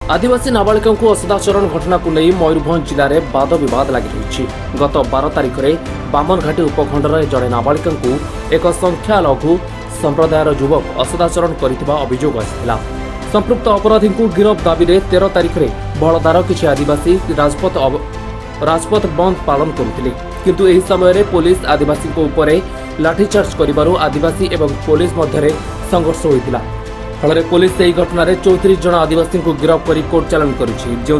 आदिवासी नाबालिका को असदाचरण घटना को नहीं मयूरभंज जिले में वाद बद लगी गत 12 तारिख में बामनघाटी उपखंडर जड़े नाबालिका को एक संख्यालघु संप्रदायर युवक असदाचरण करथिबा अभियोग आसिथिला। संपृक्त अपराधी को गिरफ दाबी में 13 तारिख में बलदार किसी आदिवासी राजपथ बंद पालन करुथिले, किंतु एही समय रे पुलिस आदिवासी को ऊपर लाठीचार्ज करिबारु आदिवासी एवं पुलिस मध्य संघर्ष होइतिला। फल पुलिस यह घटना 34 जन आदिवासी को गिरफ्त कर कोर्ट चालान करुछि, जो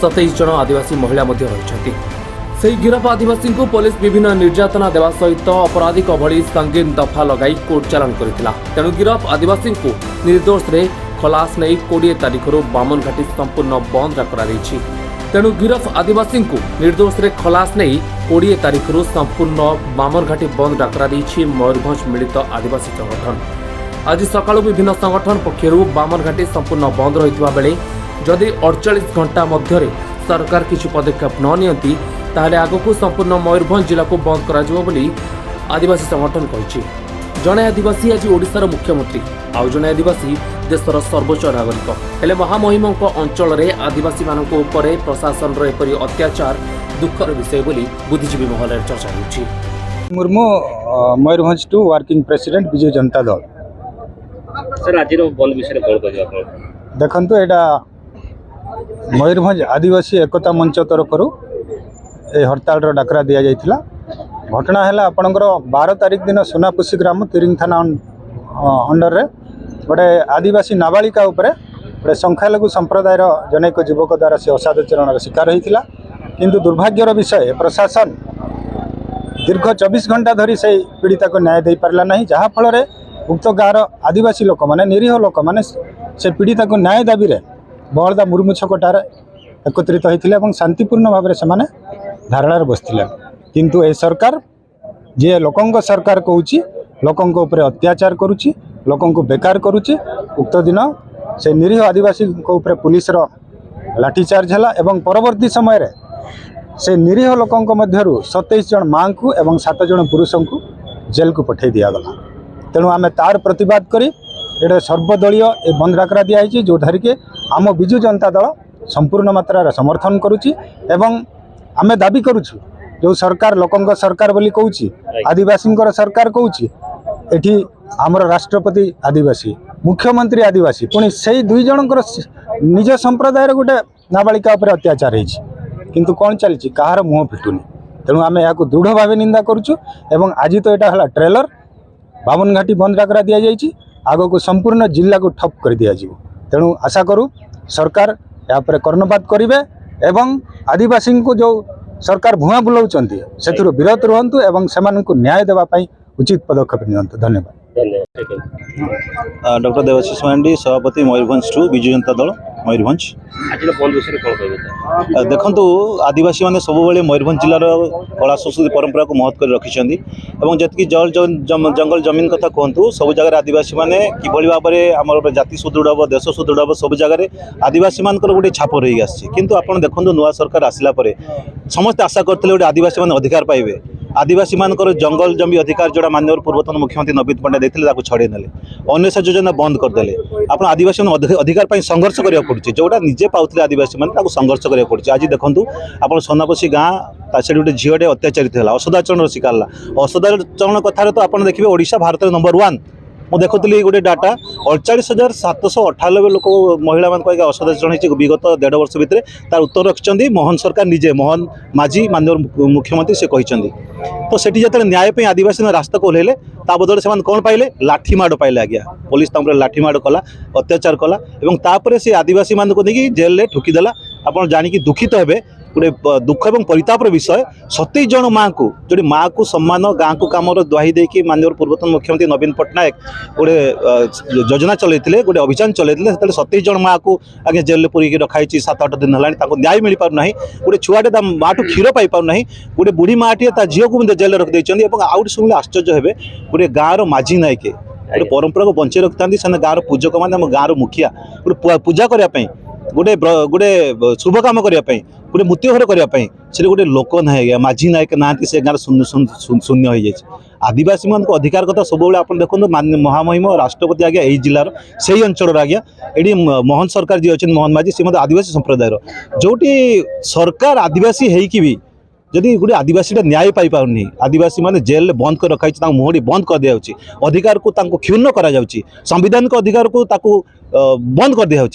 27 जन आदिवासी महिला रही। गिरफ आदिवासी को पुलिस विभिन्न निर्यातना देवा सहित अपराधिक भली संगीन दफा लगाई कोर्ट चालान करथिला। तेणु गिरफ आदिवासी को निर्दोष रे खलास नहीं 20 तारिख बामनघाटी संपूर्ण बंद रखी। तेणु गिरफ आदिवासी को निर्दोष रे खलास नहीं 20 तारिख संपूर्ण बामनघाटी बंद डाकरा मयूरभंज मिलित आदिवासी संगठन। आज सकाळु विभिन्न संगठन पक्षर बामनघाटी संपूर्ण बंद रही बेले जदि 48 घंटा मध्य सरकार किसी पदक्षेप न नियंती ताहले आगकू संपूर्ण मयूरभंज जिला को बंद करा जिवो बोली आदिवासी संगठन कहिछि। जणे आदिवासी आज ओडिशार मुख्यमंत्री आउ जणे आदिवासी देशर सर्वोच्च नागरिक हेले महामहिमक अंचल रे आदिवासी मानक ऊपर प्रशासन रो एपरि अत्याचार दुखर विषय बोली बुद्धिजीवी महल चर्चा होछि। Murmu Mayurbhanj to working president Biju Janata Dal. Sir आज बंद विषय कौन कह देखो एटा मयूरभंज आदिवासी एकता मंच तरफ ए हड़ताल डाकरा दि जाइथिला। घटना है आपणकर 12 तारिख दिन सोनापुसी ग्राम तिरिंग थाना अंडर रे गोटे आदिवासी नाबालिका उपरे गोटे संख्यालघु संप्रदायर जनैक युवक द्वारा से असादाचरण शिकार होता, किंतु दुर्भाग्यर विषय प्रशासन दीर्घ 24 घंटा धरी से पीड़िता को न्याय दे पारला नहीं, जहाँ फल उक्त गाँव आदिवासी लोक मैंने निरीह लोक मैंने से पीड़िता को न्याय दाबी रे बहलदा मुर्मू छकटार एकत्रित होते शांतिपूर्ण भाव से धारणार बसते, किंतु ए सरकार जे लोकंक सरकार कहूँ लोकंक ऊपर अत्याचार करुच्ची, लोकंक बेकार करुच्ची। उक्त दिन से निरीह आदिवासी ऊपर पुलिस लाठीचार्ज है एवं परवर्ती समय रे से निरीह लोकंक मध्यरु 27 जन माँ को एवं 7 जन पुरुषों को जेल को पठे दिगला। तेणु आम तार प्रतिवाद करी एटे सर्वदलीय ए बंद डाकरा दिखाई, जो धर के आम विजु जनता दल संपूर्ण मात्रा समर्थन करुच्ची एवं आम दाबी करुछु जो सरकार लोकंक सरकार बोली कहूँ आदिवासी सरकार कहूँ एठी आमर राष्ट्रपति आदिवासी मुख्यमंत्री आदिवासी पुणी से दुई जनकर निज संप्रदायर गोटे नाबालिका उपर अत्याचार होती, किंतु कौन चली कहार मुह फिटुनी। तेणु आम यहाँ दृढ़ भाव निंदा करुछु एवं आज तो यहाँ है ट्रेलर बामनघाटी बंद डाकरा दि जाइए, आग को संपूर्ण जिला को ठप कर दिया। तेणु आशा करूँ सरकार या कर्णपात करेंगे एवं आदिवासी को जो सरकार भुआ बुलाऊँ से विरत रुहतु एवं से न्याय देवाई उचित पदक्षेप नियंतु। धन्यवाद। डॉक्टर देवाशीष मांडी सभापति मयूरभंज टू विजु जनता दल मयूरभंज। आज बंद विषय कौन कह देखु आदिवासी मैंने सब मयूरभंज जिलार कला संस्कृति परंपरा को महत्व कर रखिंट और जी जंगल जमीन कथा कहतु सब जगह आदिवासी मैंने किभली भाव में आम जाति सुदृढ़ हम देश सुदृढ़ हम सब जगह आदिवासी मान गोटे छाप रही आसी, किंतु आपड़ देखो नुआ सरकार आसला समस्त आशा करते गोटे आदिवासी मैंने अधिकार पाइबे। आदिवासी मानकर जंगल जमी अधिकार जोड़ा माननीय पूर्वतन मुख्यमंत्री नवीन पट्टनायक देते छड़े ने अन्वेषण योजना बंद करदे। आप आदिवासी अधिकार संघर्ष करा पड़े, जोटा निजे पाते आदिवासी मैंने संघर्ष करा पड़े। आज देखो आप सोनापसी गाँ से गोटे झीटे अत्याचारित है असदाचरण शिकार असदाचरण कथार तो आप देखिए ओडिशा भारत नंबर 1 मुझे देखुली गोटे डाटा 48,798 लोक महिला मान असदाचरण विगत 1.5 वर्ष भितर तार उत्तर रखिंट मोहन सरकार निजे मोहन माझी माननीय मुख्यमंत्री से कहते। तो सेठी जो न्याय पे आदिवासी रास्ता को ओह्लैले ता बदले से कौन पाइले लाठीमाड़ पाइले। आज्ञा पुलिस लाठीमाड़ कला अत्याचार कला और तापर से आदिवासी मान को नहीं जेल में ठुकीदेला। आप जानिकी दुखित हे गोटे दुख और परितापर विषय 27 जन माँ को जो माँ को सम्मान गाँ को कम दुहाई देकी माननीय पूर्वतन मुख्यमंत्री नवीन पट्टनायक गोटे योजना चलते गोटे अभियान चलते 27 जन माँ को आगे जेल में पूरी रखाई 7-8 दिन है न्याय मिल पारना। गोटे छुआटे माँ ठू क्षीर पाई पारना, गोटे बुढ़ी माँटे झील को जेल में रखिदे। आउट शुणिले आश्चर्य हे गोटे गाँव माझी नायके गोटे परंपरा को बंचे रखी था गाँव पूजक मैंने गाँव मुखिया गोटे पूजा करने गोटे गोटे शुभ काम करने गोटे मृत्यु घर करने से गोटे लोक ना आज्ञा माझी नायक ना से गाँव शून्य हो जाए आदिवासी मान अधिकार कथा सब आप देखो महामहिम राष्ट्रपति आज्ञा यही जिलार से अंचल आज्ञा ये मोहन सरकार जी अच्छे मोहन माझी सी आदिवासी संप्रदायर जोटी सरकार आदिवासी होगी भी जदि गोटे आदिवासीटा न्याय पाई पारनी आदिवासी माने जेल बंद कर रखा मुहड़ी बंद कर दिया अधिकार को क्षुण्ण करा संविधानिक अधिकार को बंद कर दिया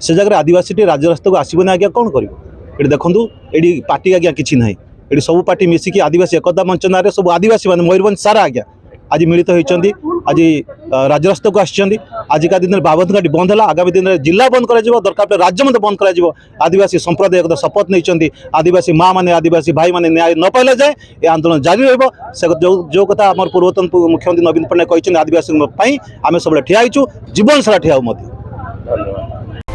से जगह आदिवासी राजरास्ता को आसबना आज्ञा कौन कर ये देखूँ ये पार्टी आज्ञा किसी ना ये सब पार्टी मिसिकी आदिवासी एकता मंच ना सब आदिवासी मान मयूरभंज सारा आज्ञा आज मिलित होती आज राजरास्ता को आजिका दिन में बाबन घाटी बंद है आगामी दिन में जिला बंद कर दरकार राज्य मत बंद कर आदिवासी संप्रदाय शपथ नहीं आदिवासी माँ मैंने आदिवासी भाई मैंने न्याय न पाइले जाए ये आंदोलन जारी जो कथा आम पूर्वतन मुख्यमंत्री नवीन पट्टनायक कहते आदिवासी आम सब ठिया जीवन सारा ठिया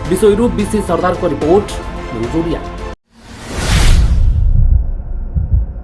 विषय बीसी सरदार को रिपोर्ट न्यूज ओडिया।